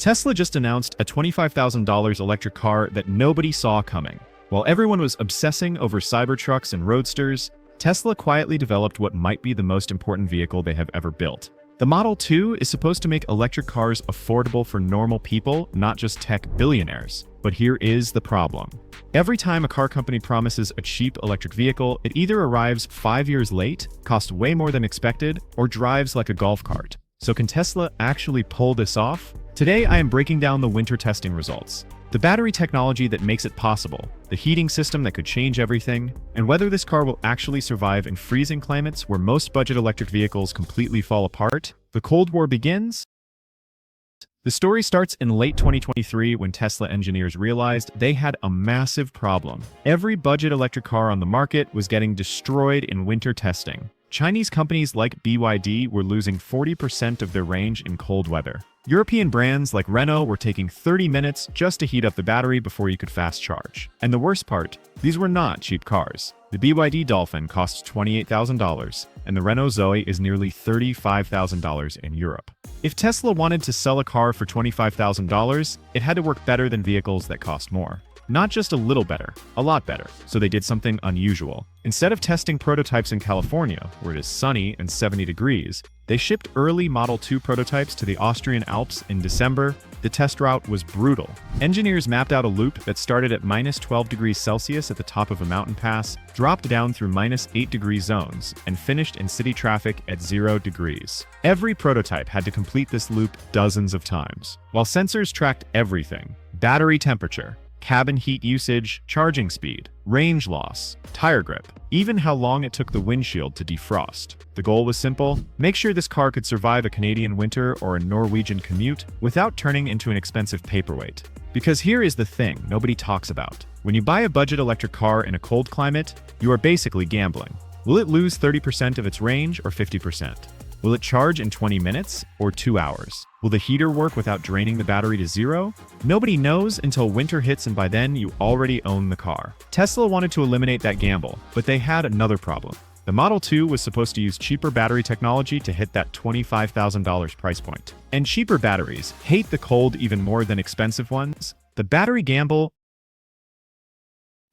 Tesla just announced a $25,000 electric car that nobody saw coming. While everyone was obsessing over Cybertrucks and Roadsters, Tesla quietly developed what might be the most important vehicle they have ever built. The Model 2 is supposed to make electric cars affordable for normal people, not just tech billionaires. But here is the problem. Every time a car company promises a cheap electric vehicle, it either arrives 5 years late, costs way more than expected, or drives like a golf cart. So can Tesla actually pull this off? Today, I am breaking down the winter testing results, the battery technology that makes it possible, the heating system that could change everything, and whether this car will actually survive in freezing climates where most budget electric vehicles completely fall apart. The Cold War begins. The story starts in late 2023 when Tesla engineers realized they had a massive problem. Every budget electric car on the market was getting destroyed in winter testing. Chinese companies like BYD were losing 40% of their range in cold weather. European brands like Renault were taking 30 minutes just to heat up the battery before you could fast charge. And the worst part, these were not cheap cars. The BYD Dolphin costs $28,000, and the Renault Zoe is nearly $35,000 in Europe. If Tesla wanted to sell a car for $25,000, it had to work better than vehicles that cost more. Not just a little better, a lot better. So they did something unusual. Instead of testing prototypes in California, where it is sunny and 70 degrees, they shipped early Model 2 prototypes to the Austrian Alps in December. The test route was brutal. Engineers mapped out a loop that started at -12 degrees Celsius at the top of a mountain pass, dropped down through -8 degree zones, and finished in city traffic at 0 degrees. Every prototype had to complete this loop dozens of times, while sensors tracked everything: battery temperature, cabin heat usage, charging speed, range loss, tire grip, even how long it took the windshield to defrost. The goal was simple: make sure this car could survive a Canadian winter or a Norwegian commute without turning into an expensive paperweight. Because here is the thing nobody talks about. When you buy a budget electric car in a cold climate, you are basically gambling. Will it lose 30% of its range or 50%? Will it charge in 20 minutes or 2 hours? Will the heater work without draining the battery to zero? Nobody knows until winter hits, and by then you already own the car. Tesla wanted to eliminate that gamble, but they had another problem. The Model 2 was supposed to use cheaper battery technology to hit that $25,000 price point. And cheaper batteries hate the cold even more than expensive ones. The battery gamble.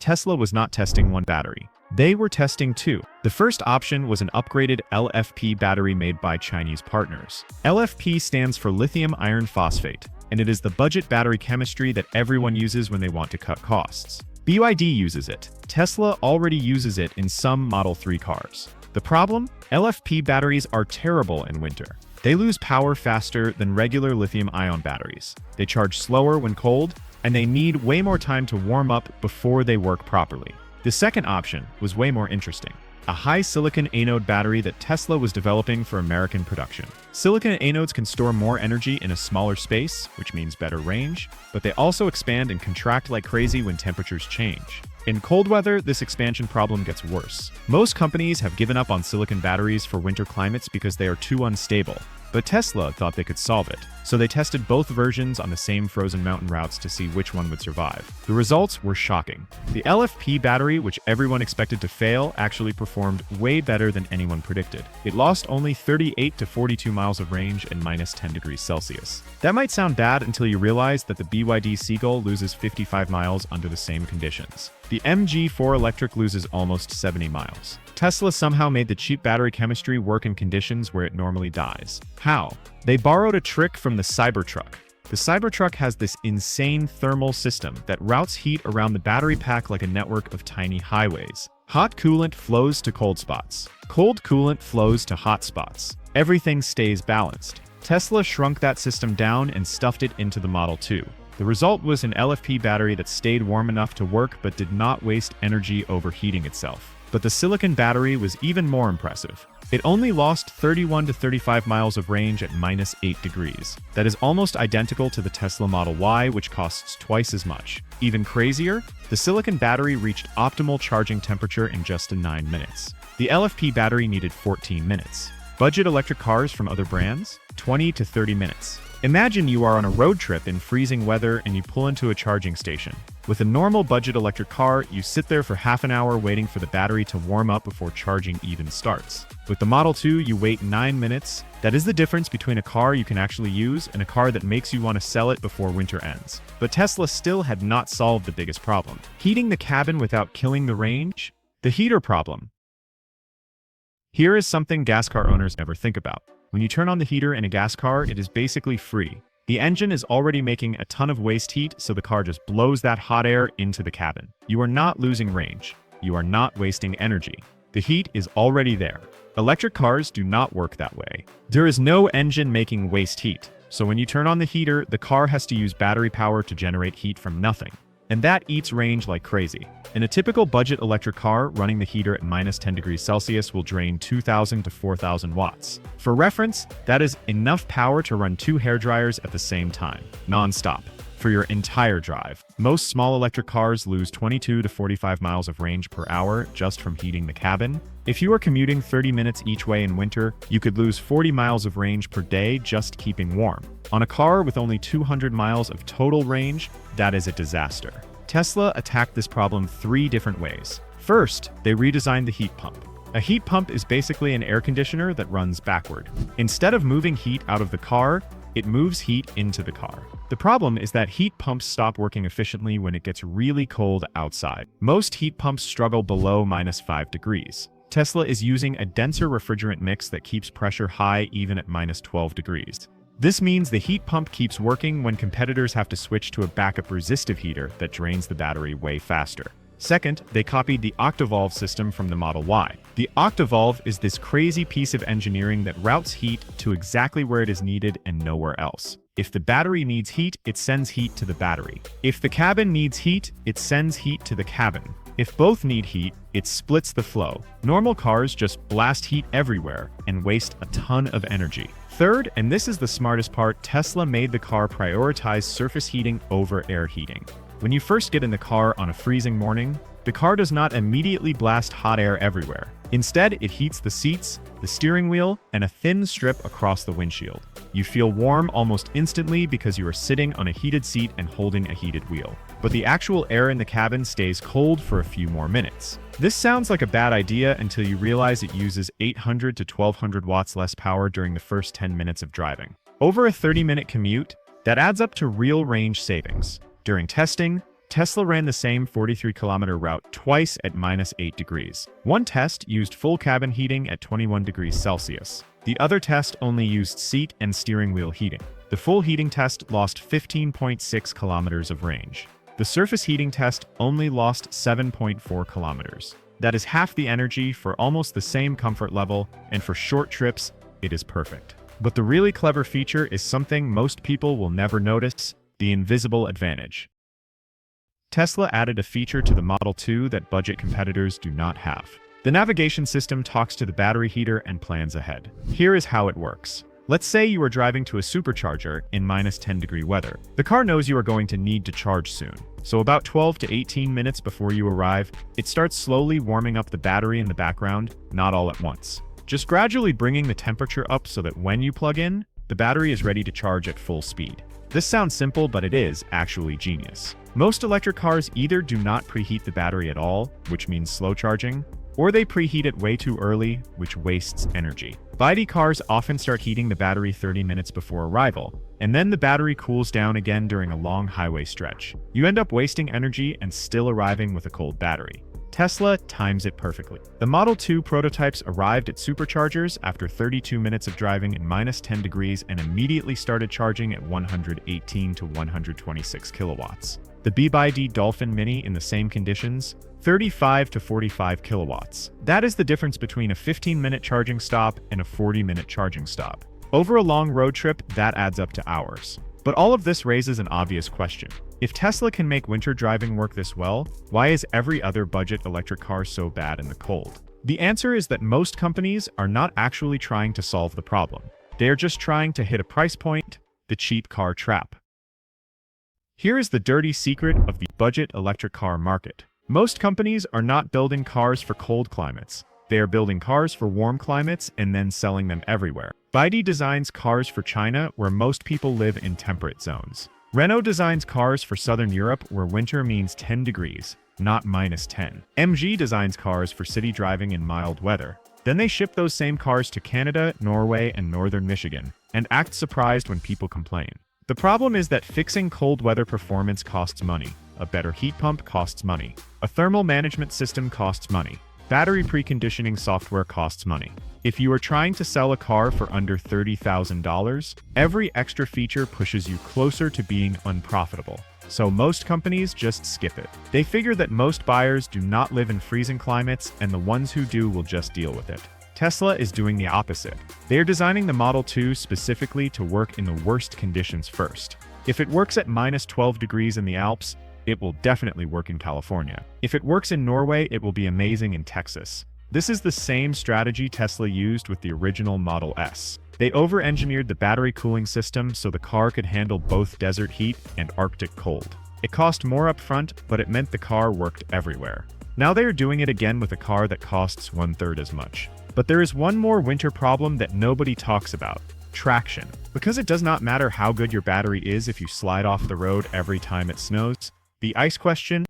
Tesla was not testing one battery. They were testing two. The first option was an upgraded LFP battery made by Chinese partners. LFP stands for lithium iron phosphate, and it is the budget battery chemistry that everyone uses when they want to cut costs. BYD uses it. Tesla already uses it in some Model 3 cars. The problem? LFP batteries are terrible in winter. They lose power faster than regular lithium-ion batteries. They charge slower when cold, and they need way more time to warm up before they work properly. The second option was way more interesting: a high-silicon anode battery that Tesla was developing for American production. Silicon anodes can store more energy in a smaller space, which means better range, but they also expand and contract like crazy when temperatures change. In cold weather, this expansion problem gets worse. Most companies have given up on silicon batteries for winter climates because they are too unstable. But Tesla thought they could solve it, so they tested both versions on the same frozen mountain routes to see which one would survive. The results were shocking. The LFP battery, which everyone expected to fail, actually performed way better than anyone predicted. It lost only 38 to 42 miles of range and -10 degrees Celsius. That might sound bad until you realize that the BYD Seagull loses 55 miles under the same conditions. The MG4 Electric loses almost 70 miles. Tesla somehow made the cheap battery chemistry work in conditions where it normally dies. How? They borrowed a trick from the Cybertruck. The Cybertruck has this insane thermal system that routes heat around the battery pack like a network of tiny highways. Hot coolant flows to cold spots. Cold coolant flows to hot spots. Everything stays balanced. Tesla shrunk that system down and stuffed it into the Model 2. The result was an LFP battery that stayed warm enough to work but did not waste energy overheating itself. But the silicon battery was even more impressive. It only lost 31 to 35 miles of range at -8 degrees. That is almost identical to the Tesla Model Y, which costs twice as much. Even crazier, the silicon battery reached optimal charging temperature in just 9 minutes. The LFP battery needed 14 minutes. Budget electric cars from other brands? 20 to 30 minutes. Imagine you are on a road trip in freezing weather and you pull into a charging station. With a normal budget electric car, you sit there for half an hour waiting for the battery to warm up before charging even starts. With the Model 2, you wait 9 minutes. That is the difference between a car you can actually use and a car that makes you want to sell it before winter ends. But Tesla still had not solved the biggest problem: heating the cabin without killing the range. The heater problem. Here is something gas car owners never think about. When you turn on the heater in a gas car, it is basically free. The engine is already making a ton of waste heat, so the car just blows that hot air into the cabin. You are not losing range. You are not wasting energy. The heat is already there. Electric cars do not work that way. There is no engine making waste heat. So when you turn on the heater, the car has to use battery power to generate heat from nothing. And that eats range like crazy. In a typical budget electric car, running the heater at -10 degrees Celsius will drain 2,000 to 4,000 watts. For reference, that is enough power to run 2 hairdryers at the same time, non-stop, for your entire drive. Most small electric cars lose 22 to 45 miles of range per hour just from heating the cabin. If you are commuting 30 minutes each way in winter, you could lose 40 miles of range per day just keeping warm. On a car with only 200 miles of total range, that is a disaster. Tesla attacked this problem 3 different ways. First, they redesigned the heat pump. A heat pump is basically an air conditioner that runs backward. Instead of moving heat out of the car, it moves heat into the car. The problem is that heat pumps stop working efficiently when it gets really cold outside. Most heat pumps struggle below -5 degrees. Tesla is using a denser refrigerant mix that keeps pressure high even at -12 degrees. This means the heat pump keeps working when competitors have to switch to a backup resistive heater that drains the battery way faster. Second, they copied the Octovalve system from the Model Y. The Octovalve is this crazy piece of engineering that routes heat to exactly where it is needed and nowhere else. If the battery needs heat, it sends heat to the battery. If the cabin needs heat, it sends heat to the cabin. If both need heat, it splits the flow. Normal cars just blast heat everywhere and waste a ton of energy. Third, and this is the smartest part, Tesla made the car prioritize surface heating over air heating. When you first get in the car on a freezing morning, the car does not immediately blast hot air everywhere. Instead, it heats the seats, the steering wheel, and a thin strip across the windshield. You feel warm almost instantly because you are sitting on a heated seat and holding a heated wheel. But the actual air in the cabin stays cold for a few more minutes. This sounds like a bad idea until you realize it uses 800 to 1200 watts less power during the first 10 minutes of driving. Over a 30-minute commute, that adds up to real range savings. During testing, Tesla ran the same 43-kilometer route twice at -8 degrees. One test used full cabin heating at 21 degrees Celsius. The other test only used seat and steering wheel heating. The full heating test lost 15.6 kilometers of range. The surface heating test only lost 7.4 kilometers. That is half the energy for almost the same comfort level, and for short trips, it is perfect. But the really clever feature is something most people will never notice: the invisible advantage. Tesla added a feature to the Model 2 that budget competitors do not have. The navigation system talks to the battery heater and plans ahead. Here is how it works. Let's say you are driving to a supercharger in -10-degree weather. The car knows you are going to need to charge soon. So about 12 to 18 minutes before you arrive, it starts slowly warming up the battery in the background, not all at once. Just gradually bringing the temperature up so that when you plug in, the battery is ready to charge at full speed. This sounds simple, but it is actually genius. Most electric cars either do not preheat the battery at all, which means slow charging, or they preheat it way too early, which wastes energy. BYD cars often start heating the battery 30 minutes before arrival, and then the battery cools down again during a long highway stretch. You end up wasting energy and still arriving with a cold battery. Tesla times it perfectly. The Model 2 prototypes arrived at Superchargers after 32 minutes of driving in -10 degrees and immediately started charging at 118 to 126 kilowatts. The BYD Dolphin Mini in the same conditions, 35 to 45 kilowatts. That is the difference between a 15-minute charging stop and a 40-minute charging stop. Over a long road trip, that adds up to hours. But all of this raises an obvious question. If Tesla can make winter driving work this well, why is every other budget electric car so bad in the cold? The answer is that most companies are not actually trying to solve the problem. They are just trying to hit a price point, the cheap car trap. Here is the dirty secret of the budget electric car market. Most companies are not building cars for cold climates. They are building cars for warm climates and then selling them everywhere. BYD designs cars for China, where most people live in temperate zones. Renault designs cars for Southern Europe, where winter means 10 degrees, not -10. MG designs cars for city driving in mild weather. Then they ship those same cars to Canada, Norway, and northern Michigan, and act surprised when people complain. The problem is that fixing cold weather performance costs money. A better heat pump costs money. A thermal management system costs money. Battery preconditioning software costs money. If you are trying to sell a car for under $30,000, every extra feature pushes you closer to being unprofitable. So most companies just skip it. They figure that most buyers do not live in freezing climates, and the ones who do will just deal with it. Tesla is doing the opposite. They are designing the Model 2 specifically to work in the worst conditions first. If it works at -12 degrees in the Alps, it will definitely work in California. If it works in Norway, it will be amazing in Texas. This is the same strategy Tesla used with the original Model S. They over-engineered the battery cooling system so the car could handle both desert heat and Arctic cold. It cost more upfront, but it meant the car worked everywhere. Now they are doing it again with a car that costs 1/3 as much. But there is one more winter problem that nobody talks about: traction. Because it does not matter how good your battery is if you slide off the road every time it snows. The ice question.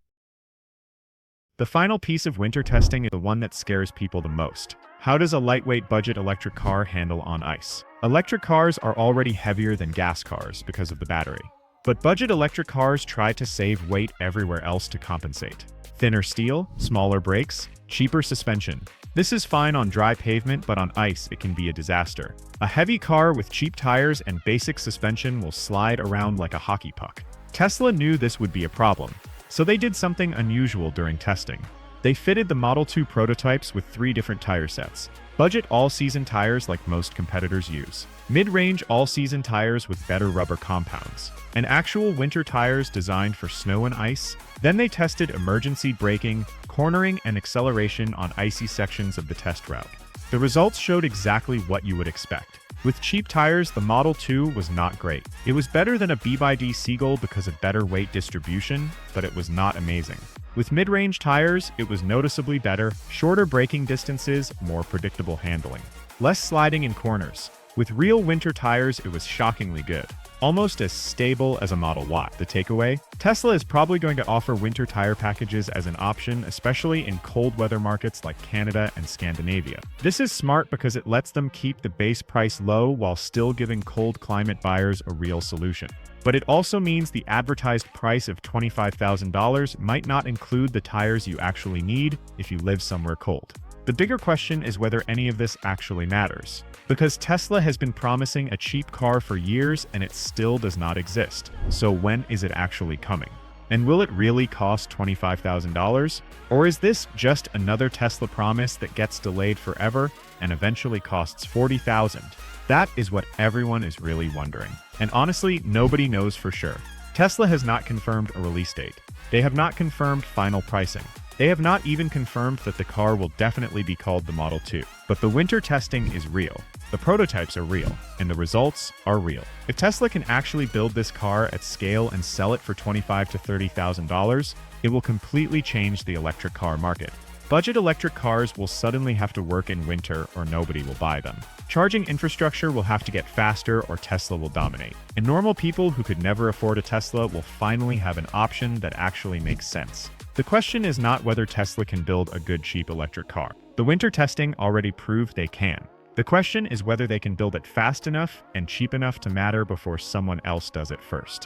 The final piece of winter testing is the one that scares people the most. How does a lightweight budget electric car handle on ice? Electric cars are already heavier than gas cars because of the battery. But budget electric cars try to save weight everywhere else to compensate. Thinner steel, smaller brakes, cheaper suspension. This is fine on dry pavement, but on ice it can be a disaster. A heavy car with cheap tires and basic suspension will slide around like a hockey puck. Tesla knew this would be a problem, so they did something unusual during testing. They fitted the Model 2 prototypes with 3 different tire sets. Budget all-season tires like most competitors use. Mid-range all-season tires with better rubber compounds. And actual winter tires designed for snow and ice. Then they tested emergency braking, cornering, and acceleration on icy sections of the test route. The results showed exactly what you would expect. With cheap tires, the Model 2 was not great. It was better than a BYD Seagull because of better weight distribution, but it was not amazing. With mid-range tires, it was noticeably better, shorter braking distances, more predictable handling. Less sliding in corners. With real winter tires, it was shockingly good. Almost as stable as a Model Y. The takeaway? Tesla is probably going to offer winter tire packages as an option, especially in cold weather markets like Canada and Scandinavia. This is smart because it lets them keep the base price low while still giving cold climate buyers a real solution. But it also means the advertised price of $25,000 might not include the tires you actually need if you live somewhere cold. The bigger question is whether any of this actually matters. Because Tesla has been promising a cheap car for years and it still does not exist. So when is it actually coming? And will it really cost $25,000? Or is this just another Tesla promise that gets delayed forever and eventually costs $40,000? That is what everyone is really wondering. And honestly, nobody knows for sure. Tesla has not confirmed a release date. They have not confirmed final pricing. They have not even confirmed that the car will definitely be called the Model 2. But the winter testing is real. The prototypes are real, and the results are real. If Tesla can actually build this car at scale and sell it for $25,000 to $30,000, it will completely change the electric car market. Budget electric cars will suddenly have to work in winter or nobody will buy them. Charging infrastructure will have to get faster or Tesla will dominate. And normal people who could never afford a Tesla will finally have an option that actually makes sense. The question is not whether Tesla can build a good cheap electric car. The winter testing already proved they can. The question is whether they can build it fast enough and cheap enough to matter before someone else does it first.